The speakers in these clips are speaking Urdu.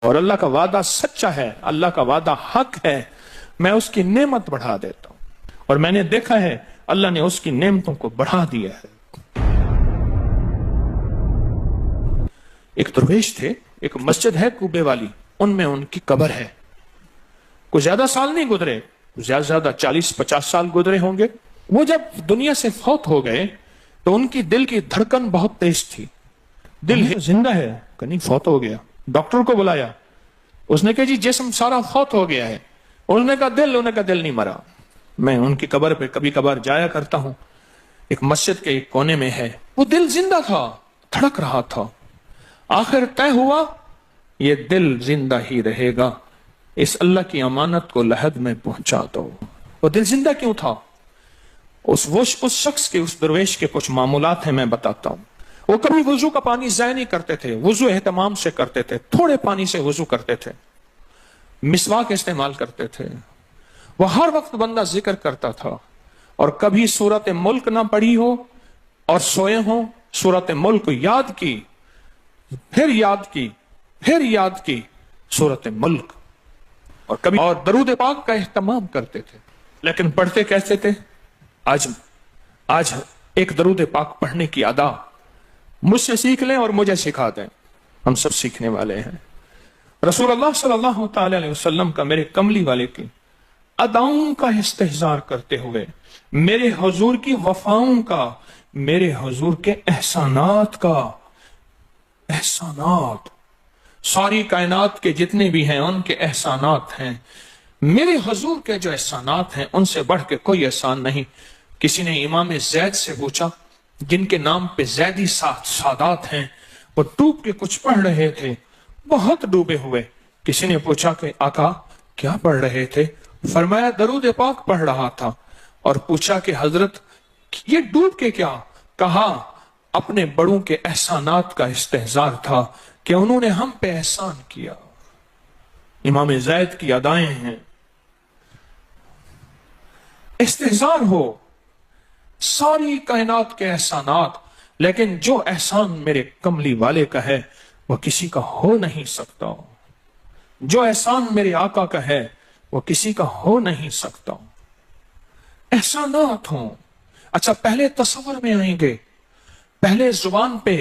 اور اللہ کا وعدہ سچا ہے، اللہ کا وعدہ حق ہے، میں اس کی نعمت بڑھا دیتا ہوں، اور میں نے دیکھا ہے اللہ نے اس کی نعمتوں کو بڑھا دیا ہے۔ ایک درویش تھے، ایک مسجد ہے کوبے والی، ان میں ان کی قبر ہے۔ کوئی زیادہ سال نہیں گزرے، زیادہ سے زیادہ 40-50 سال گزرے ہوں گے۔ وہ جب دنیا سے فوت ہو گئے تو ان کی دل کی دھڑکن بہت تیز تھی، دل زندہ ہے کہ نہیں فوت ہو گیا۔ ڈاکٹر کو بلایا، اس نے کہا جی جسم سارا فوت ہو گیا ہے۔ انہوں نے کہا دل، انہوں نے کہا دل نہیں مرا۔ میں ان کی قبر پہ کبھی کبھار جایا کرتا ہوں، ایک مسجد کے ایک کونے میں ہے، وہ دل زندہ تھا، دھڑک رہا تھا۔ آخر طے ہوا یہ دل زندہ ہی رہے گا، اس اللہ کی امانت کو لحد میں پہنچا دو۔ وہ دل زندہ کیوں تھا؟ اس شخص کے، اس درویش کے کچھ معمولات ہیں، میں بتاتا ہوں۔ وہ کبھی وضو کا پانی ضائع نہیں کرتے تھے، وضو اہتمام سے کرتے تھے، تھوڑے پانی سے وضو کرتے تھے، مسواک استعمال کرتے تھے۔ وہ ہر وقت بندہ ذکر کرتا تھا، اور کبھی سورت ملک نہ پڑھی ہو اور سوئے ہوں، سورت ملک یاد کی، پھر یاد کی، پھر یاد کی سورت ملک، اور کبھی اور درود پاک کا اہتمام کرتے تھے۔ لیکن پڑھتے کیسے تھے؟ آج ایک درود پاک پڑھنے کی ادا مجھ سے سیکھ لیں اور مجھے سکھا دیں، ہم سب سیکھنے والے ہیں۔ رسول اللہ صلی اللہ تعالی علیہ وسلم کا، میرے کملی والے کی اداؤں کا استحضار کرتے ہوئے، میرے حضور کی وفاؤں کا، میرے حضور کے احسانات کا، احسانات ساری کائنات کے جتنے بھی ہیں ان کے احسانات ہیں، میرے حضور کے جو احسانات ہیں ان سے بڑھ کے کوئی احسان نہیں۔ کسی نے امام زید سے پوچھا، جن کے نام پہ زیدی سادات ہیں، وہ ڈوب کے کچھ پڑھ رہے تھے، بہت ڈوبے ہوئے۔ کسی نے پوچھا کہ آقا کیا پڑھ رہے تھے؟ فرمایا درود پاک پڑھ رہا تھا۔ اور پوچھا کہ حضرت یہ ڈوب کے کیا؟ کہا اپنے بڑوں کے احسانات کا استحضار تھا کہ انہوں نے ہم پہ احسان کیا۔ امام زید کی ادائیں ہیں، استحضار ہو ساری کائنات کے احسانات، لیکن جو احسان میرے کملی والے کا ہے وہ کسی کا ہو نہیں سکتا، جو احسان میرے آقا کا ہے وہ کسی کا ہو نہیں سکتا۔ احسانات ہوں، اچھا پہلے تصور میں آئیں گے، پہلے زبان پہ،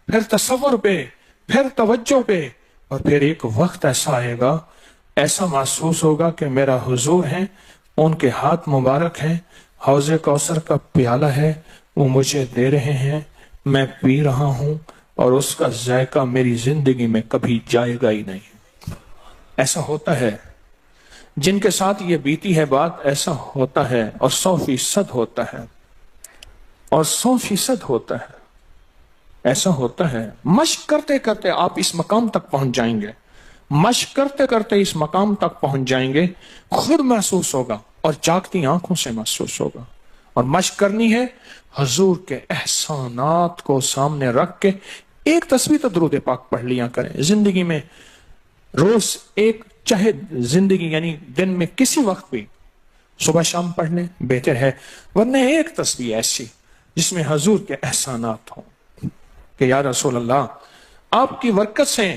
پھر تصور پہ، پھر توجہ پہ، اور پھر ایک وقت ایسا آئے گا، ایسا محسوس ہوگا کہ میرا حضور ہے، ان کے ہاتھ مبارک ہیں، حوض کوثر کا پیالہ ہے، وہ مجھے دے رہے ہیں، میں پی رہا ہوں، اور اس کا ذائقہ میری زندگی میں کبھی جائے گا ہی نہیں۔ ایسا ہوتا ہے، جن کے ساتھ یہ بیتی ہے بات، ایسا ہوتا ہے، اور 100% ہوتا ہے، اور 100% ہوتا ہے، ایسا ہوتا ہے۔ مشق کرتے کرتے آپ اس مقام تک پہنچ جائیں گے، مشق کرتے کرتے اس مقام تک پہنچ جائیں گے، خود محسوس ہوگا اور جاگتی آنکھوں سے محسوس ہوگا۔ اور مشق کرنی ہے حضور کے احسانات کو سامنے رکھ کے، ایک تسبیح تو درود پاک پڑھ لیا کریں زندگی میں، روز ایک، چاہے زندگی یعنی دن میں کسی وقت بھی صبح شام پڑھ لیں بہتر ہے، ورنہ ایک تسبیح ایسی جس میں حضور کے احسانات ہوں کہ یا رسول اللہ آپ کی برکت سے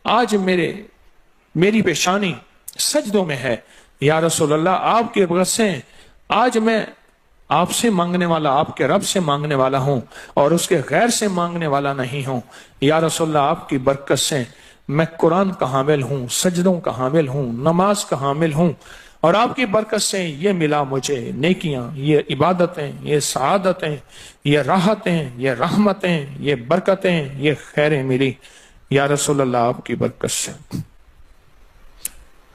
آج میری پیشانی سجدوں میں ہے، یا رسول اللہ آپ کی برکت سے آج میں آپ سے مانگنے والا، آپ کے رب سے مانگنے والا ہوں، اور اس کے غیر سے مانگنے والا نہیں ہوں، یا رسول اللہ آپ کی برکت سے میں قرآن کا حامل ہوں، سجدوں کا حامل ہوں، نماز کا حامل ہوں، اور آپ کی برکت سے یہ ملا مجھے نیکیاں، یہ عبادتیں، یہ سعادتیں، یہ راحتیں، یہ رحمتیں، یہ برکتیں، یہ خیریں ملی، یا رسول اللہ آپ کی برکت سے۔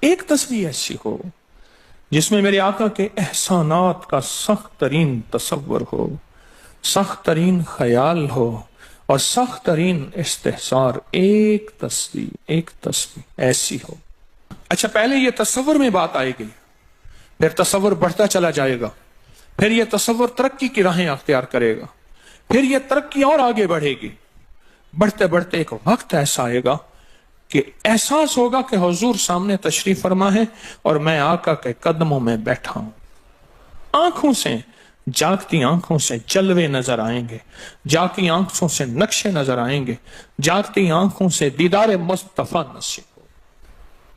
ایک تسبیح ایسی ہو جس میں میرے آقا کے احسانات کا سخت ترین تصور ہو، سخت ترین خیال ہو، اور سخت ترین استحضار، ایک تسبیح ایسی ہو۔ اچھا پہلے یہ تصور میں بات آئے گی، پھر تصور بڑھتا چلا جائے گا، پھر یہ تصور ترقی کی راہیں اختیار کرے گا، پھر یہ ترقی اور آگے بڑھے گی، بڑھتے بڑھتے ایک وقت ایسا آئے گا کہ احساس ہوگا کہ حضور سامنے تشریف فرما ہے اور میں آقا کے قدموں میں بیٹھا ہوں۔ آنکھوں سے، جاگتی آنکھوں سے جلوے نظر آئیں گے، جاگتی آنکھوں سے نقشے نظر آئیں گے، جاگتی آنکھوں سے دیدار مصطفیٰ نصیب ہو۔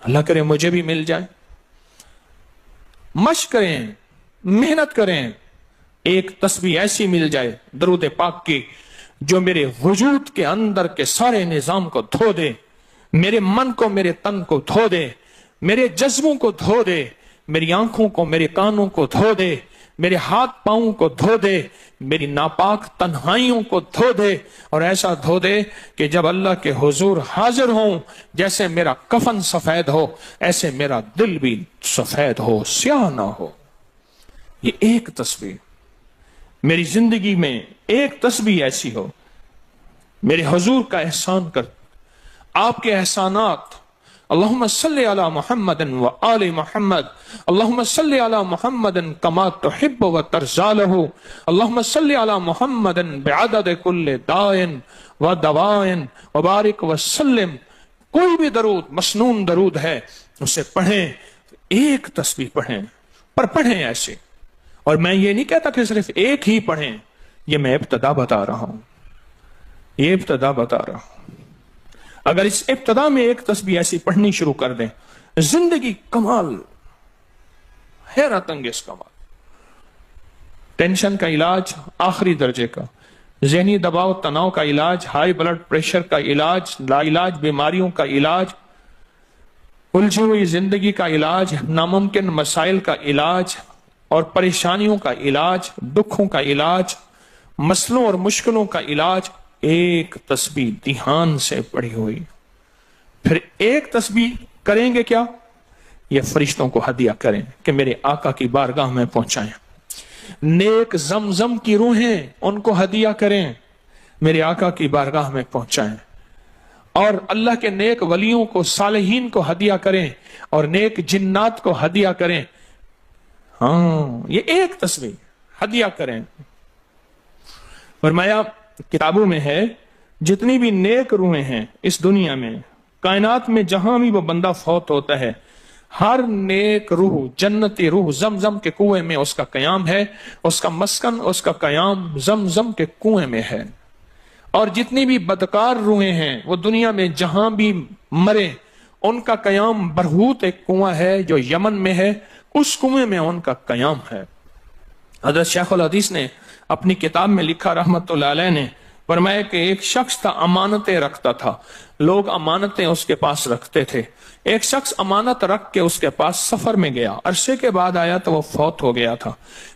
اللہ کرے مجھے بھی مل جائے. مشق کریں, محنت کریں, ایک تسبیح ایسی مل جائے درود پاک کی جو میرے وجود کے اندر کے سارے نظام کو دھو دے, میرے من کو, میرے تن کو دھو دے, میرے جذبوں کو دھو دے, میری آنکھوں کو, میرے کانوں کو دھو دے, میرے ہاتھ پاؤں کو دھو دے, میری ناپاک تنہائیوں کو دھو دے, اور ایسا دھو دے کہ جب اللہ کے حضور حاضر ہوں جیسے میرا کفن سفید ہو ایسے میرا دل بھی سفید ہو, سیاہ نہ ہو. یہ ایک تسبیح میری زندگی میں, ایک تسبیح ایسی ہو. میرے حضور کا احسان کر, آپ کے احسانات. اللہم صلی علی محمد و آل محمد, اللہم صلی علی محمد کما تحب و ترضی لہ, اللہم صلی علی محمد بعدد کل دائن و دوائن وبارک وسلم. کوئی بھی درود, مسنون درود ہے, اسے پڑھیں, ایک تسبیح پڑھیں, پر پڑھیں ایسے. اور میں یہ نہیں کہتا کہ صرف ایک ہی پڑھیں, یہ میں ابتدا بتا رہا ہوں, یہ ابتدا بتا رہا ہوں. اگر اس ابتدا میں ایک تسبیح ایسی پڑھنی شروع کر دیں, زندگی کمال, حیرت انگیز کمال. ٹینشن کا علاج آخری درجے کا, ذہنی دباؤ تناؤ کا علاج, ہائی بلڈ پریشر کا علاج, لا علاج بیماریوں کا علاج, الجھی ہوئی زندگی کا علاج, ناممکن مسائل کا علاج اور پریشانیوں کا علاج, دکھوں کا علاج, مسئلوں اور مشکلوں کا علاج, ایک تسبیح دھیان سے پڑھی ہوئی. پھر ایک تسبیح کریں گے کیا, یہ فرشتوں کو ہدیہ کریں کہ میرے آقا کی بارگاہ میں پہنچائیں. نیک زمزم کی روحیں ان کو ہدیہ کریں, میرے آقا کی بارگاہ میں پہنچائیں. اور اللہ کے نیک ولیوں کو, صالحین کو ہدیہ کریں, اور نیک جنات کو ہدیہ کریں. ہاں, یہ ایک تسبیح ہدیہ کریں. فرمایا کتابوں میں ہے جتنی بھی نیک روحیں ہیں اس دنیا میں, کائنات میں جہاں بھی وہ بندہ فوت ہوتا ہے, ہر نیک روح, جنتی روح زمزم کے کنویں میں اس کا قیام ہے, اس کا مسکن, اس کا قیام زمزم کے کنویں میں ہے. اور جتنی بھی بدکار روحیں ہیں وہ دنیا میں جہاں بھی مرے, ان کا قیام برہوت ایک کنواں ہے جو یمن میں ہے, اس کنویں میں ان کا قیام ہے. حضرت شیخ الحدیث نے اپنی کتاب میں لکھا رحمت اللہ علیہ نے, فرمایا کہ ایک شخص تھا امانتیں رکھتا تھا, لوگ امانتیں اس کے پاس رکھتے تھے. ایک شخص امانت رکھ کے اس کے پاس سفر میں گیا, عرصے کے بعد آیا تو وہ فوت ہو گیا تھا.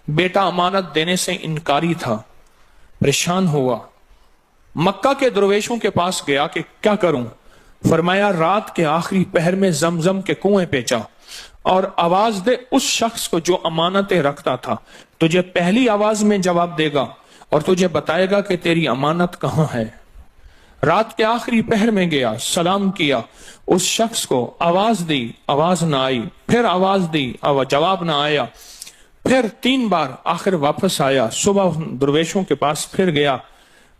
بیٹا امانت دینے سے انکاری تھا, پریشان ہوا, مکہ کے درویشوں کے پاس گیا کہ کیا کروں. فرمایا رات کے آخری پہر میں زمزم کے کنویں پہ جا اور آواز دے اس شخص کو جو امانتیں رکھتا تھا, تجھے پہلی آواز میں جواب دے گا اور تجھے بتائے گا کہ تیری امانت کہاں ہے. رات کے آخری پہر میں گیا, سلام کیا, اس شخص کو آواز دی, آواز نہ آئی, پھر آواز دی, جواب نہ آیا, پھر 3 بار, آخر واپس آیا. صبح درویشوں کے پاس پھر گیا,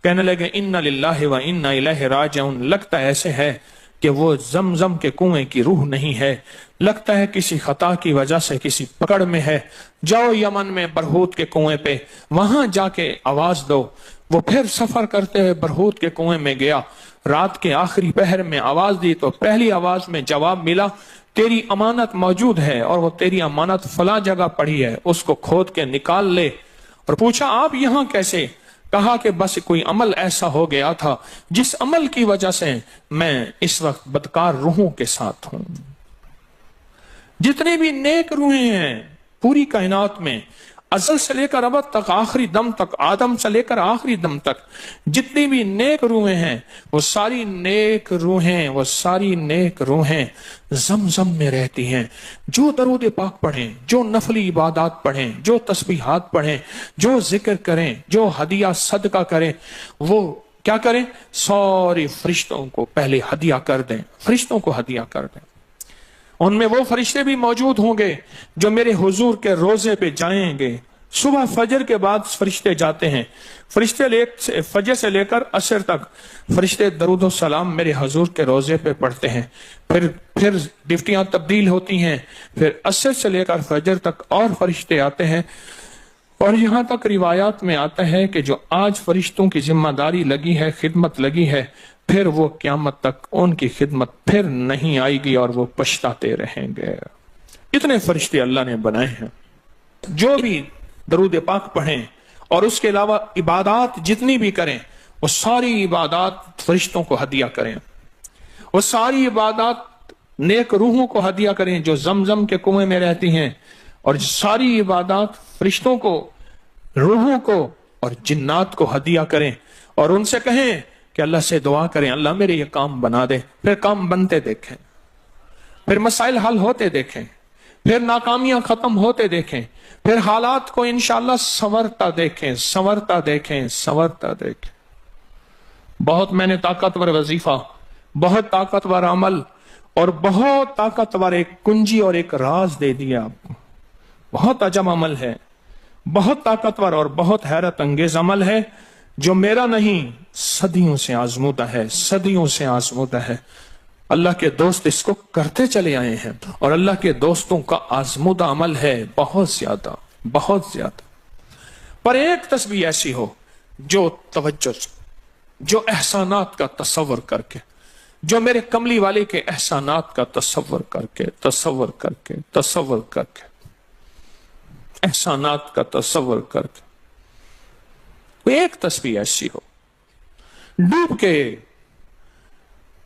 کہنے لگے انا للہ و انا الیہ راجعون, لگتا ایسے ہے کہ وہ زمزم کے کنویں کی روح نہیں ہے, لگتا ہے کسی خطا کی وجہ سے کسی پکڑ میں ہے. جاؤ یمن میں برہوت کے کنویں پہ, وہاں جا کے آواز دو. وہ پھر سفر کرتے ہوئے برہوت کے کنویں میں گیا, رات کے آخری پہر میں آواز دی تو پہلی آواز میں جواب ملا, تیری امانت موجود ہے اور وہ تیری امانت فلاں جگہ پڑی ہے, اس کو کھود کے نکال لے. اور پوچھا آپ یہاں کیسے؟ کہا کہ بس کوئی عمل ایسا ہو گیا تھا جس عمل کی وجہ سے میں اس وقت بدکار روحوں کے ساتھ ہوں. جتنے بھی نیک روحیں ہیں پوری کائنات میں, ازل سے لے کر ابد تک, آخری دم تک, آدم سے لے کر آخری دم تک, جتنی بھی نیک روحیں ہیں وہ ساری نیک روحیں, وہ ساری نیک روحیں زمزم میں رہتی ہیں. جو درود پاک پڑھیں, جو نفلی عبادات پڑھیں, جو تسبیحات پڑھیں, جو ذکر کریں, جو ہدیہ صدقہ کریں, وہ کیا کریں, ساری فرشتوں کو پہلے ہدیہ کر دیں, فرشتوں کو ہدیہ کر دیں. ان میں وہ فرشتے بھی موجود ہوں گے جو میرے حضور کے روزے پہ جائیں گے. صبح فجر کے بعد فرشتے جاتے ہیں, فرشتے فجر سے لے کر عصر تک فرشتے درود و سلام میرے حضور کے روزے پہ پڑھتے ہیں. پھر ڈفٹیاں تبدیل ہوتی ہیں, پھر عصر سے لے کر فجر تک اور فرشتے آتے ہیں. اور یہاں تک روایات میں آتا ہے کہ جو آج فرشتوں کی ذمہ داری لگی ہے, خدمت لگی ہے, پھر وہ قیامت تک ان کی خدمت پھر نہیں آئے گی اور وہ پچھتاتے رہیں گے۔ اتنے فرشتے اللہ نے بنائے ہیں، جو بھی درود پاک پڑھیں اور اس کے علاوہ عبادات جتنی بھی کریں، وہ ساری عبادات فرشتوں کو ہدیہ کریں، وہ ساری عبادات نیک روحوں کو ہدیہ کریں جو زمزم کے کنویں میں رہتی ہیں، اور ساری عبادات فرشتوں کو، روحوں کو اور جنات کو ہدیہ کریں، اور ان سے کہیں کہ اللہ سے دعا کریں اللہ میرے یہ کام بنا دے۔ پھر کام بنتے دیکھیں، پھر مسائل حل ہوتے دیکھیں، پھر ناکامیاں ختم ہوتے دیکھیں، پھر حالات کو انشاءاللہ سنورتا دیکھیں، سنورتا دیکھیں، سنورتا دیکھیں۔ بہت میں نے طاقتور وظیفہ، بہت طاقتور عمل اور بہت طاقتور ایک کنجی اور ایک راز دے دیا آپ کو۔ بہت عجب عمل ہے، بہت طاقتور اور بہت حیرت انگیز عمل ہے، جو میرا نہیں، صدیوں سے آزمودہ ہے، صدیوں سے آزمودہ ہے۔ اللہ کے دوست اس کو کرتے چلے آئے ہیں، اور اللہ کے دوستوں کا آزمودہ عمل ہے بہت زیادہ، بہت زیادہ۔ پر ایک تسبیح ایسی ہو جو توجہ، جو احسانات کا تصور کر کے، جو میرے کملی والے کے احسانات کا تصور کر کے، تصور کر کے، تصور کر کے، احسانات کا تصور کر کے، کوئی ایک تسبیح ایسی ہو ڈوب کے،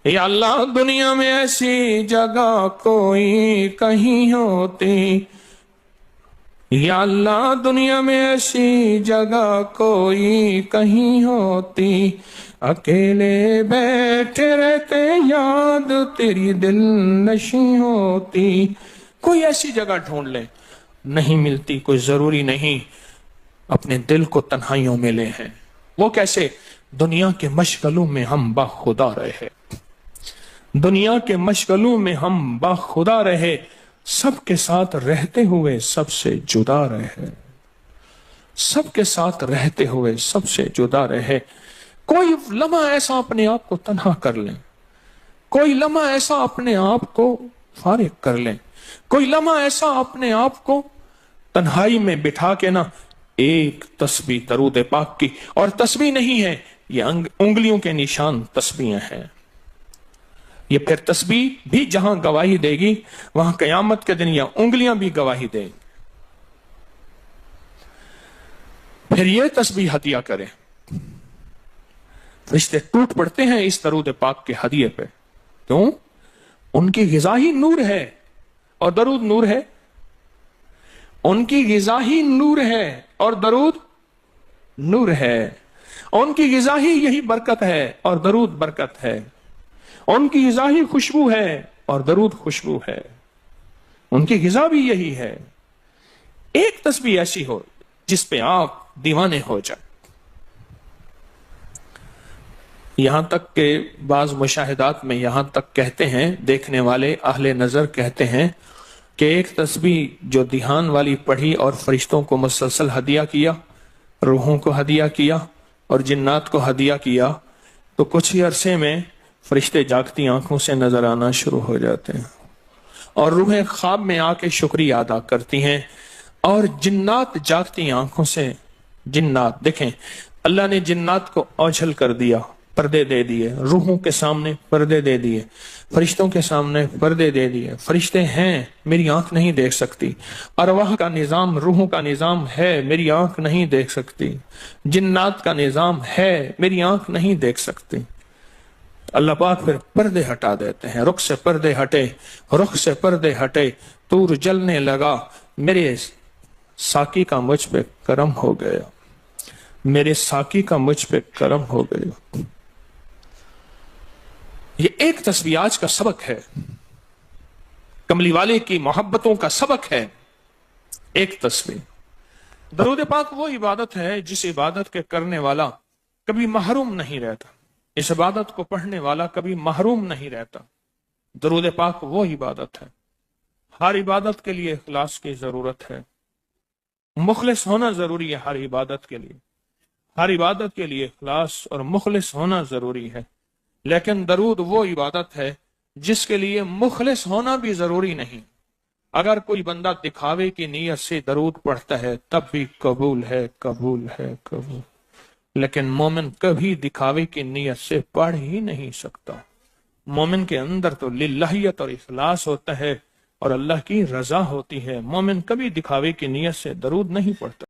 یا اللہ دنیا میں ایسی جگہ کوئی کہیں ہوتی، یا اللہ دنیا میں ایسی جگہ کوئی کہیں ہوتی، اکیلے بیٹھے رہتے یاد تیری دل نشیں ہوتی۔ کوئی ایسی جگہ ڈھونڈ لیں، نہیں ملتی، کوئی ضروری نہیں اپنے دل کو تنہائیوں میں لے ہیں۔ وہ کیسے؟ دنیا کے مشغلوں میں ہم باخدا رہے، دنیا کے مشغلوں میں ہم باخدا رہے، سب کے ساتھ رہتے ہوئے سب سے جدا رہے، سب کے ساتھ رہتے ہوئے سب سے جدا رہے۔ کوئی لمحہ ایسا اپنے آپ کو تنہا کر لیں، کوئی لمحہ ایسا اپنے آپ کو فارغ کر لیں، کوئی لمحہ ایسا اپنے آپ کو تنہائی میں بٹھا کے نا ایک تسبیح درود پاک کی، اور تسبیح نہیں ہے یہ انگلیوں کے نشان تسبیحیں ہیں۔ یہ پھر تسبیح بھی جہاں گواہی دے گی وہاں قیامت کے دن یہ انگلیاں بھی گواہی دیں گی۔ پھر یہ تسبیح ہدیہ کریں، فرشتے ٹوٹ پڑتے ہیں اس درود پاک کے ہدیے پہ۔ کیوں؟ ان کی غذا ہی نور ہے، اور درود نور ہے۔ ان کی غذا ہی نور ہے اور درود نور ہے۔ ان کی غذا ہی یہی برکت ہے اور درود برکت ہے۔ ان کی غذا ہی خوشبو ہے اور درود خوشبو ہے۔ ان کی غذا بھی یہی ہے۔ ایک تسبیح ایسی ہو جس پہ آپ دیوانے ہو جائیں۔ یہاں تک کہ بعض مشاہدات میں یہاں تک کہتے ہیں، دیکھنے والے اہل نظر کہتے ہیں کہ ایک تسبیح جو دھیان والی پڑھی اور فرشتوں کو مسلسل ہدیہ کیا، روحوں کو ہدیہ کیا اور جنات کو ہدیہ کیا، تو کچھ ہی عرصے میں فرشتے جاگتی آنکھوں سے نظر آنا شروع ہو جاتے ہیں، اور روحیں خواب میں آ کے شکریہ ادا کرتی ہیں، اور جنات جاگتی آنکھوں سے، جنات دیکھیں اللہ نے جنات کو اوجھل کر دیا، پردے دے دیے، روحوں کے سامنے پردے دے دیے، فرشتوں کے سامنے پردے دے دیے۔ فرشتے ہیں، میری آنکھ نہیں دیکھ سکتی، ارواح کا نظام، روحوں کا نظام ہے، میری آنکھ نہیں دیکھ سکتی، جنات کا نظام ہے، میری آنکھ نہیں دیکھ سکتی۔ اللہ پاک پھر پردے ہٹا دیتے ہیں، رخ سے پردے ہٹے، رخ سے پردے ہٹے، طور جلنے لگا، میرے ساقی کا مجھ پہ کرم ہو گیا، میرے ساقی کا مجھ پہ کرم ہو گیا۔ یہ ایک تسبیح آج کا سبق ہے، کملی والے کی محبتوں کا سبق ہے، ایک تسبیح۔ درود پاک وہ عبادت ہے جس عبادت کے کرنے والا کبھی محروم نہیں رہتا، اس عبادت کو پڑھنے والا کبھی محروم نہیں رہتا۔ درود پاک وہ عبادت ہے، ہر عبادت کے لیے اخلاص کی ضرورت ہے، مخلص ہونا ضروری ہے۔ ہر عبادت کے لیے، ہر عبادت کے لیے اخلاص اور مخلص ہونا ضروری ہے، لیکن درود وہ عبادت ہے جس کے لیے مخلص ہونا بھی ضروری نہیں۔ اگر کوئی بندہ دکھاوے کی نیت سے درود پڑھتا ہے تب بھی قبول ہے، قبول ہے، قبول، لیکن مومن کبھی دکھاوے کی نیت سے پڑھ ہی نہیں سکتا. مومن کے اندر تو للہیت اور اخلاص ہوتا ہے اور اللہ کی رضا ہوتی ہے. مومن کبھی دکھاوے کی نیت سے درود نہیں پڑھتا.